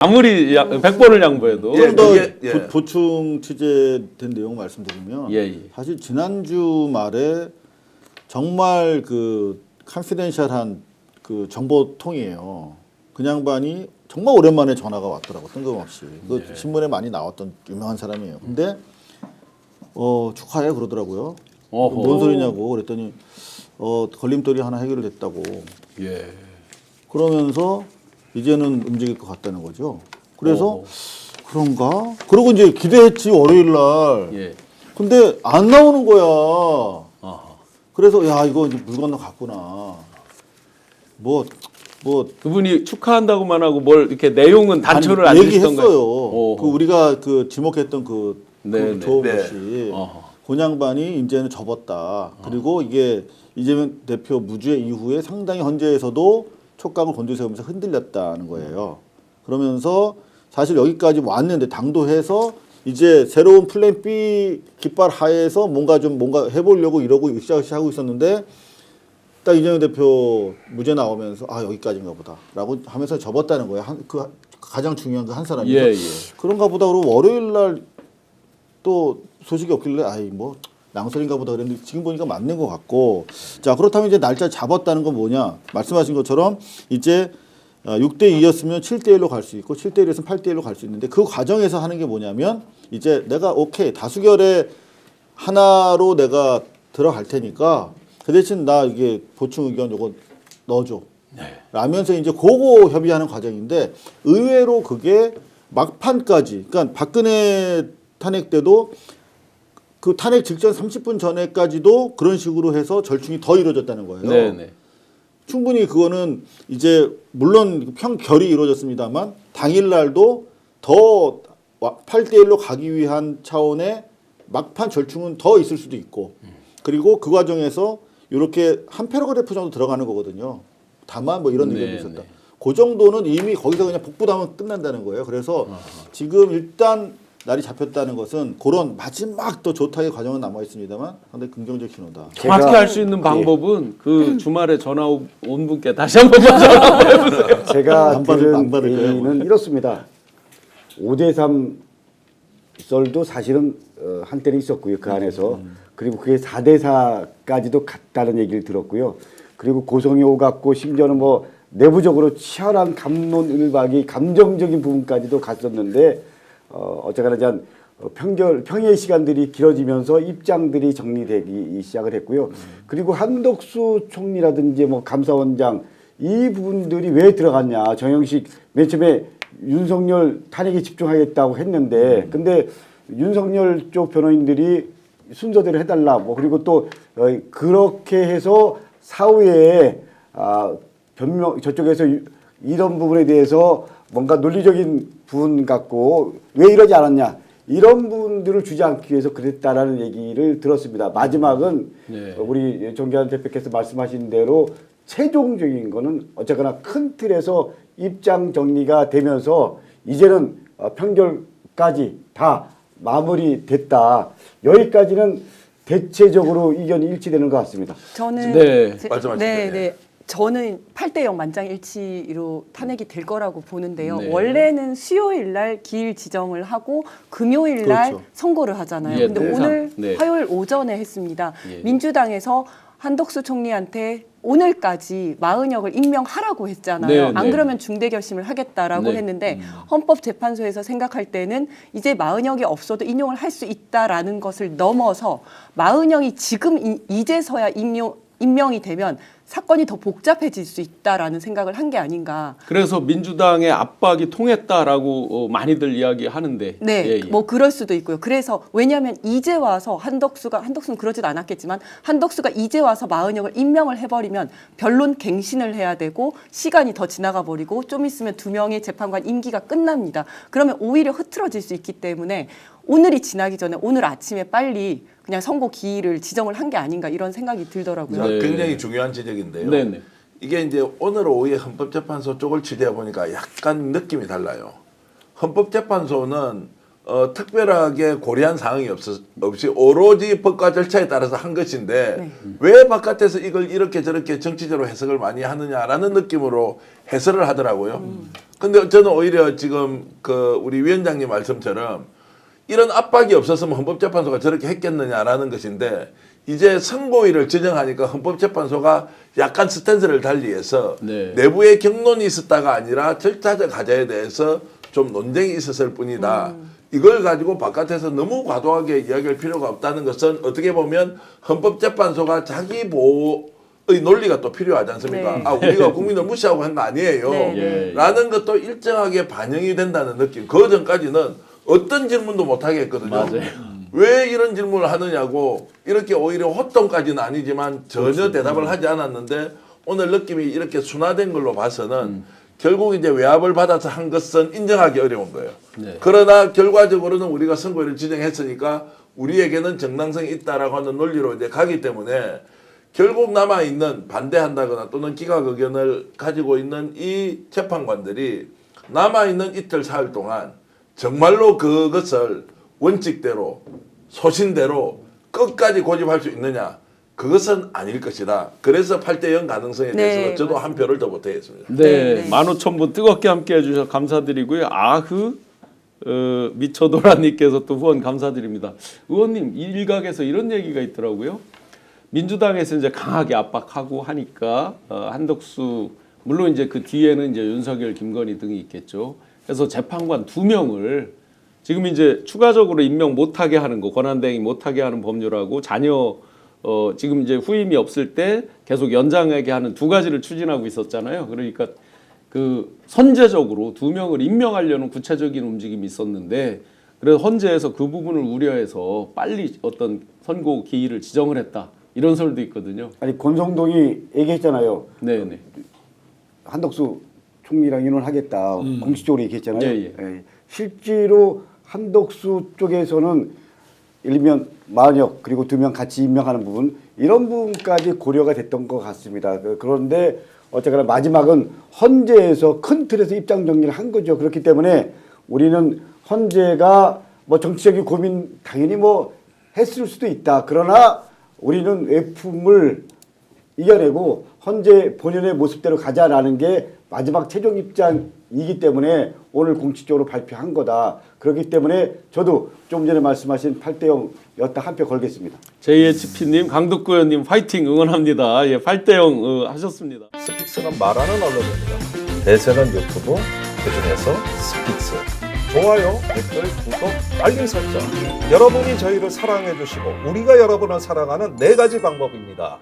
아무리 100번을 양보해도 좀 더 예. 보충 취재된 내용 말씀드리면 사실 지난주 말에 정말 그 컨피덴셜한 그 정보통이에요. 그 양반이 정말 오랜만에 전화가 왔더라고 뜬금없이. 그 신문에 많이 나왔던 유명한 사람이에요. 근데 축하해 그러더라고요. 뭔 소리냐고 그랬더니 걸림돌이 하나 해결됐다고. 예. 그러면서 이제는 움직일 것 같다는 거죠. 그래서 그런가? 그러고 이제 기대했지 월요일 날. 예. 근데 안 나오는 거야. 그래서 야 이거 이제 물 건너 갔구나. 뭐 그분이 축하한다고만 하고 뭘 이렇게 내용은 단초를 안 얘기했어요. 주시던가요? 그 우리가 그 지목했던 그 조은 네. 씨, 그 양반이 이제는 접었다. 그리고 이게 이재명 대표 무죄 이후에 상당히 헌재에서도 촉각을 곤두세우면서 흔들렸다는 거예요. 그러면서 사실 여기까지 왔는데 당도해서 이제 새로운 플랜 B 깃발 하에서 뭔가 해보려고 이러고 으쌰으쌰 하고 있었는데 딱 이재명 대표 무죄 나오면서 아 여기까지인가 보다라고 하면서 접었다는 거예요. 그 가장 중요한 그 한 사람이. 예. 그런가 보다. 그러고 월요일 날 또 소식이 없길래 아이 뭐 낭설인가 보다 그랬는데 지금 보니까 맞는 것 같고. 자 그렇다면 이제 날짜 잡았다는 건 뭐냐? 말씀하신 것처럼 이제 6대 2였으면 7대 1로 갈 수 있고 7대 1이었으면 8대 1로 갈 수 있는데 그 과정에서 하는 게 뭐냐면 이제 내가 오케이 다수결에 하나로 내가 들어갈 테니까 그 대신 나 이게 보충 의견 요거 넣어줘. 라면서 이제 그거 협의하는 과정인데 의외로 그게 막판까지 그러니까 박근혜 탄핵 때도 그 탄핵 직전 30분 전에까지도 그런 식으로 해서 절충이 더 이루어졌다는 거예요. 네네. 충분히 그거는 이제 물론 평결이 이루어졌습니다만 당일날도 더 8대 1로 가기 위한 차원의 막판 절충은 더 있을 수도 있고 그리고 그 과정에서 이렇게 한 패러그래프 정도 들어가는 거거든요. 다만 뭐 이런 의견도 있었다. 그 정도는 이미 거기서 그냥 복부담은 끝난다는 거예요. 그래서 지금 일단 날이 잡혔다는 것은 그런 마지막 또 조타의 과정은 남아 있습니다만 상당히 긍정적 신호다. 정확히 할 수 있는 방법은 그 주말에 전화 온 분께 다시 한번 전화해보세요. 제가 들은 안 받을 거예요, 얘기는 이렇습니다. 5대3 썰도 사실은 한때는 있었고요. 그 안에서. 그리고 그게 4대4까지도 갔다는 얘기를 들었고요. 그리고 고성이 오갔고 심지어는 뭐 내부적으로 치열한 갑론을박이 감정적인 부분까지도 갔었는데 어쨌거나 이제 평의 시간들이 길어지면서 입장들이 정리되기 시작을 했고요. 그리고 한덕수 총리라든지 뭐 감사원장 이 부분들이 왜 들어갔냐. 정영식 맨 처음에 윤석열 탄핵에 집중하겠다고 했는데 근데 윤석열 쪽 변호인들이 순서대로 해달라. 뭐 그리고 또 그렇게 해서 사후에 변명 저쪽에서 이런 부분에 대해서 뭔가 논리적인 부분 갖고 왜 이러지 않았냐 이런 부분들을 주지 않기 위해서 그랬다라는 얘기를 들었습니다. 마지막은 우리 정기환 대표께서 말씀하신 대로 최종적인 거는 어쨌거나 큰 틀에서 입장 정리가 되면서 이제는 평결까지 다 마무리됐다. 여기까지는 대체적으로 의견이 일치되는 것 같습니다. 저는 말씀하시죠. 저는 8대0 만장일치로 탄핵이 될 거라고 보는데요. 네. 원래는 수요일 날 기일 지정을 하고 금요일 날 그렇죠. 선고를 하잖아요. 예, 근데 통상. 오늘 네. 화요일 오전에 했습니다. 예. 민주당에서 한덕수 총리한테 오늘까지 마은혁을 임명하라고 했잖아요. 네, 안 네. 그러면 중대 결심을 하겠다라고 네. 했는데 헌법재판소에서 생각할 때는 이제 마은혁이 없어도 인용을 할 수 있다라는 것을 넘어서 마은혁이 지금 이제서야 임명이 되면 사건이 더 복잡해질 수 있다라는 생각을 한 게 아닌가. 그래서 민주당의 압박이 통했다라고 많이들 이야기하는데. 네, 뭐 그럴 수도 있고요. 그래서 왜냐하면 이제 와서 한덕수는 그러지도 않았겠지만 한덕수가 이제 와서 마은혁을 임명을 해버리면 변론 갱신을 해야 되고 시간이 더 지나가 버리고 좀 있으면 2명의 재판관 임기가 끝납니다. 그러면 오히려 흐트러질 수 있기 때문에 오늘이 지나기 전에 오늘 아침에 빨리 그냥 선고 기일을 지정을 한 게 아닌가 이런 생각이 들더라고요. 네. 굉장히 중요한 지적인데요. 네네. 이게 이제 오늘 오후에 헌법재판소 쪽을 취재해 보니까 약간 느낌이 달라요. 헌법재판소는 특별하게 고려한 사항이 없이 오로지 법과 절차에 따라서 한 것인데 왜 바깥에서 이걸 이렇게 저렇게 정치적으로 해석을 많이 하느냐라는 느낌으로 해설을 하더라고요. 근데 저는 오히려 지금 그 우리 위원장님 말씀처럼 이런 압박이 없었으면 헌법재판소가 저렇게 했겠느냐라는 것인데 이제 선고일을 지정하니까 헌법재판소가 약간 스탠스를 달리해서 네. 내부의 경론이 있었다가 아니라 절차적 과제에 대해서 좀 논쟁이 있었을 뿐이다. 이걸 가지고 바깥에서 너무 과도하게 이야기할 필요가 없다는 것은 어떻게 보면 헌법재판소가 자기 보호의 논리가 또 필요하지 않습니까? 네. 아, 우리가 국민을 무시하고 한 거 아니에요. 네, 네. 라는 것도 일정하게 반영이 된다는 느낌. 그 전까지는 어떤 질문도 못하게 했거든요. 맞아요. 왜 이런 질문을 하느냐고 이렇게 오히려 호통까지는 아니지만 전혀 대답을 하지 않았는데 오늘 느낌이 이렇게 순화된 걸로 봐서는 결국 이제 외압을 받아서 한 것은 인정하기 어려운 거예요. 네. 그러나 결과적으로는 우리가 선고일을 지정했으니까 우리에게는 정당성이 있다라고 하는 논리로 이제 가기 때문에 결국 남아있는 반대한다거나 또는 기각 의견을 가지고 있는 이 재판관들이 남아있는 이틀 사흘 동안 정말로 그것을 원칙대로 소신대로 끝까지 고집할 수 있느냐 그것은 아닐 것이다. 그래서 8대0 가능성에 대해서는 네, 저도 한 표를 더 보태겠습니다. 네, 네. 15,000분 뜨겁게 함께 해주셔서 감사드리고요. 미쳐도라님께서 또 후원 감사드립니다. 의원님 일각에서 이런 얘기가 있더라고요. 민주당에서 이제 강하게 압박하고 하니까 한덕수 물론 이제 그 뒤에는 이제 윤석열, 김건희 등이 있겠죠. 그래서 재판관 2명을 지금 이제 추가적으로 임명 못하게 하는 거, 권한대행 못하게 하는 법률하고 자녀 지금 이제 후임이 없을 때 계속 연장하게 하는 2가지를 추진하고 있었잖아요. 그러니까 그 선제적으로 2명을 임명하려는 구체적인 움직임이 있었는데 그래서 헌재에서 그 부분을 우려해서 빨리 어떤 선고 기일을 지정을 했다. 이런 설도 있거든요. 아니 권성동이 얘기했잖아요. 네네. 한덕수 총리랑 의논하겠다. 공식적으로 얘기했잖아요. 예, 예. 예. 실제로 한덕수 쪽에서는 일면 만역 그리고 2명 같이 임명하는 부분 이런 부분까지 고려가 됐던 것 같습니다. 그런데 어쨌거나 마지막은 헌재에서 큰 틀에서 입장 정리를 한 거죠. 그렇기 때문에 우리는 헌재가 뭐 정치적인 고민 당연히 뭐 했을 수도 있다. 그러나 우리는 외품을 이겨내고 헌재 본연의 모습대로 가자라는 게 마지막 최종 입장이기 때문에 오늘 공식적으로 발표한 거다. 그렇기 때문에 저도 좀 전에 말씀하신 8대0였다 한 표 걸겠습니다. JHP님, 강덕구 의원님 파이팅 응원합니다. 예, 8대0 하셨습니다. 스픽스는 말하는 언론입니다. 대세는 유튜브, 그중에서 스픽스. 좋아요, 댓글, 구독, 알림 설정. 여러분이 저희를 사랑해 주시고 우리가 여러분을 사랑하는 4가지 방법입니다.